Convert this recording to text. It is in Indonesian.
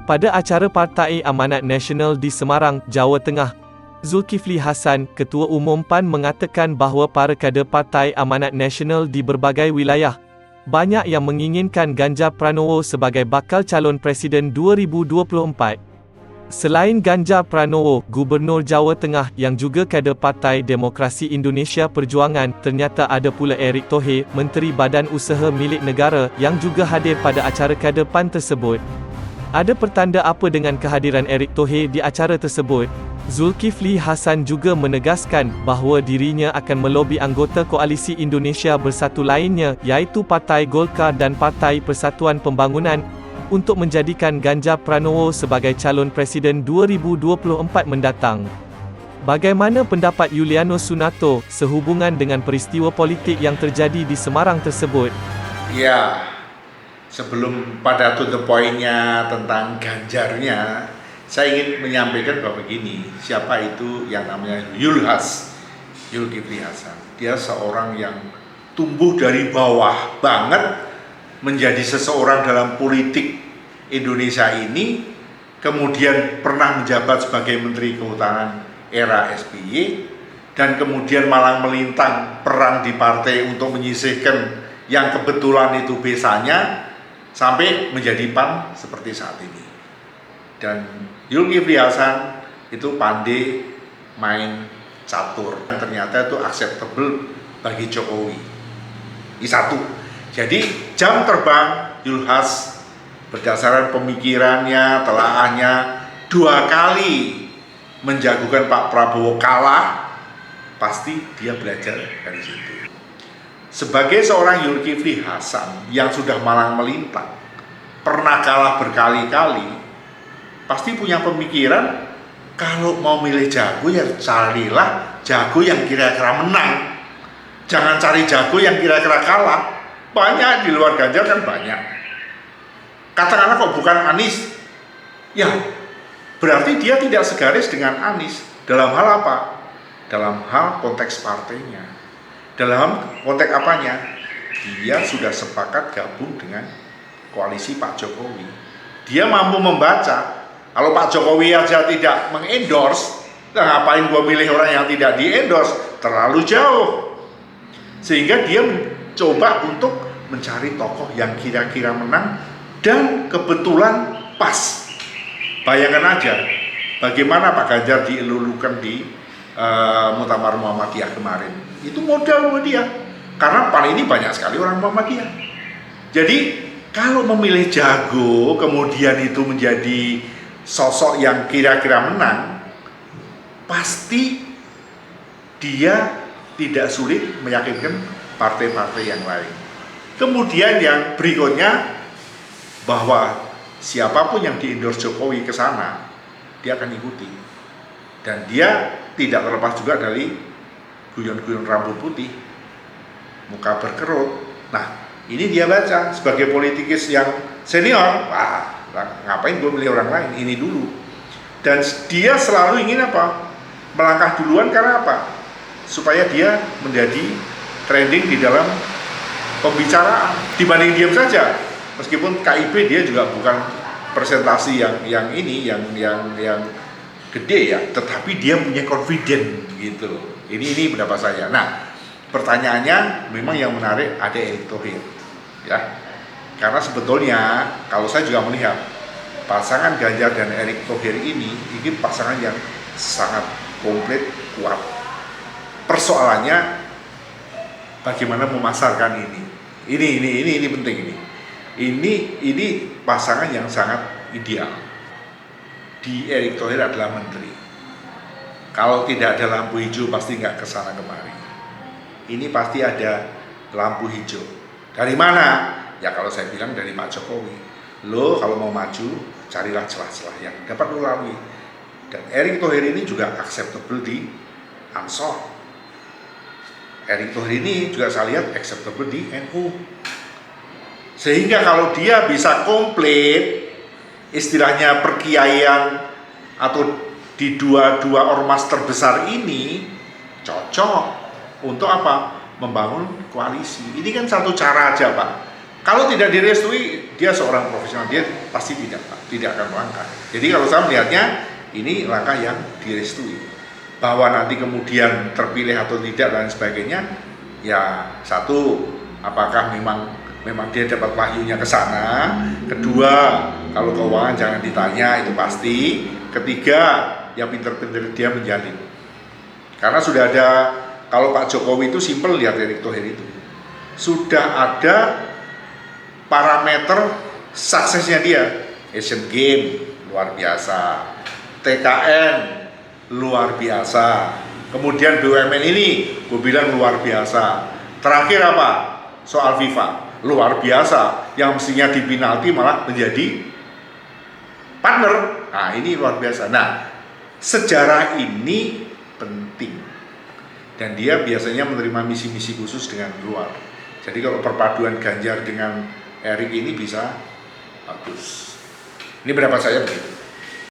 Pada acara Partai Amanat Nasional di Semarang, Jawa Tengah, Zulkifli Hasan, Ketua Umum PAN mengatakan bahawa para kader Partai Amanat Nasional di berbagai wilayah, banyak yang menginginkan Ganjar Pranowo sebagai bakal calon Presiden 2024. Selain Ganjar Pranowo, Gubernur Jawa Tengah yang juga kader Partai Demokrasi Indonesia Perjuangan, ternyata ada pula Erick Thohir, Menteri Badan Usaha Milik Negara, yang juga hadir pada acara kader PAN tersebut. Ada pertanda apa dengan kehadiran Erick Thohir di acara tersebut? Zulkifli Hasan juga menegaskan bahawa dirinya akan melobi anggota Koalisi Indonesia Bersatu lainnya, iaitu Partai Golkar dan Partai Persatuan Pembangunan, untuk menjadikan Ganjar Pranowo sebagai calon Presiden 2024 mendatang. Bagaimana pendapat Yuliano Sunarto sehubungan dengan peristiwa politik yang terjadi di Semarang tersebut? Ya, sebelum pada to the point-nya tentang Ganjarnya, saya ingin menyampaikan bahwa begini, siapa itu yang namanya Zulkifli Hasan. Dia seorang yang tumbuh dari bawah banget, menjadi seseorang dalam politik Indonesia ini, kemudian pernah menjabat sebagai Menteri Kehutanan era SBY, dan kemudian malang melintang perang di partai untuk menyisihkan yang kebetulan itu besanya, sampai menjadi PAN seperti saat ini. Dan Zulkifli Hasan itu pandai main catur, dan ternyata itu acceptable bagi Jokowi. Ini satu. Jadi jam terbang Zulhas berdasarkan pemikirannya, telaahnya, 2 kali menjagokan Pak Prabowo kalah, pasti dia belajar dari situ. Sebagai seorang Zulkifli Hasan yang sudah malang melintang, pernah kalah berkali-kali, pasti punya pemikiran, kalau mau milih jago ya carilah jago yang kira-kira menang. Jangan cari jago yang kira-kira kalah. Banyak di luar Ganjar kan banyak. Katakanlah kok bukan Anies, ya berarti dia tidak segaris dengan Anies. Dalam hal apa? Dalam hal konteks partainya. Dalam konteks apanya? Dia sudah sepakat gabung dengan koalisi Pak Jokowi. Dia mampu membaca. Kalau Pak Jokowi aja tidak mengendorse, nah ngapain gua milih orang yang tidak di-endorse? Terlalu jauh. Sehingga dia coba untuk mencari tokoh yang kira-kira menang dan kebetulan pas. Bayangkan aja bagaimana Pak Ganjar dielulukan di Muktamar Muhammadiyah kemarin. Itu modal buat dia, karena PAN ini banyak sekali orang Muhammadiyah. Jadi kalau memilih jago kemudian itu menjadi sosok yang kira-kira menang, pasti dia tidak sulit meyakinkan partai-partai yang lain. Kemudian yang berikutnya, bahwa siapapun yang di-endorse Jokowi ke sana, dia akan ikuti. Dan dia tidak terlepas juga dari guyon-guyon rambut putih, muka berkerut. Nah, ini dia baca sebagai politikus yang senior, wah, ngapain gue milih orang lain, ini dulu. Dan dia selalu ingin apa? Melangkah duluan, karena apa? Supaya dia menjadi trending di dalam pembicaraan dibanding diam saja. Meskipun KIP dia juga bukan presentasi yang gede ya, tetapi dia punya confident gitu. Ini pendapat saya. Nah, pertanyaannya memang yang menarik ada Erick Thohir, ya. Karena sebetulnya kalau saya juga melihat pasangan Ganjar dan Erick Thohir ini pasangan yang sangat komplit, kuat. Persoalannya bagaimana memasarkan ini. Ini penting ini. Ini pasangan yang sangat ideal. Di Erick Thohir adalah menteri. Kalau tidak ada lampu hijau pasti nggak kesana kemari. Ini pasti ada lampu hijau. Dari mana? Ya kalau saya bilang dari Pak Jokowi. Lo kalau mau maju, carilah celah-celah yang dapat lo lalui. Dan Erick Thohir ini juga acceptable di Ansor. Erick Thohir ini juga saya lihat acceptable di NU. Sehingga kalau dia bisa komplit, istilahnya perkiaian atau di dua ormas terbesar ini, cocok untuk apa? Membangun koalisi. Ini kan satu cara aja, Pak. Kalau tidak direstui, dia seorang profesional, dia pasti tidak akan melangkah. Jadi kalau saya melihatnya, ini langkah yang direstui. Bahwa nanti kemudian terpilih atau tidak dan sebagainya, ya satu, apakah memang dia dapat wahyunya ke sana. Kedua, kalau keuangan jangan ditanya, itu pasti. Ketiga, ya pinter-pinter dia menjalin. Karena sudah ada, kalau Pak Jokowi itu simpel, lihat Erick Thohir itu. Sudah ada parameter suksesnya dia. Asian Games luar biasa, TKN luar biasa, kemudian BUMN ini gue bilang luar biasa. Terakhir apa? Soal FIFA luar biasa, yang mestinya di penalti malah menjadi partner. Nah ini luar biasa. Nah sejarah ini penting dan dia biasanya menerima misi-misi khusus dengan luar. Jadi kalau perpaduan Ganjar dengan Erick ini bisa bagus. Ini berapa saya begitu.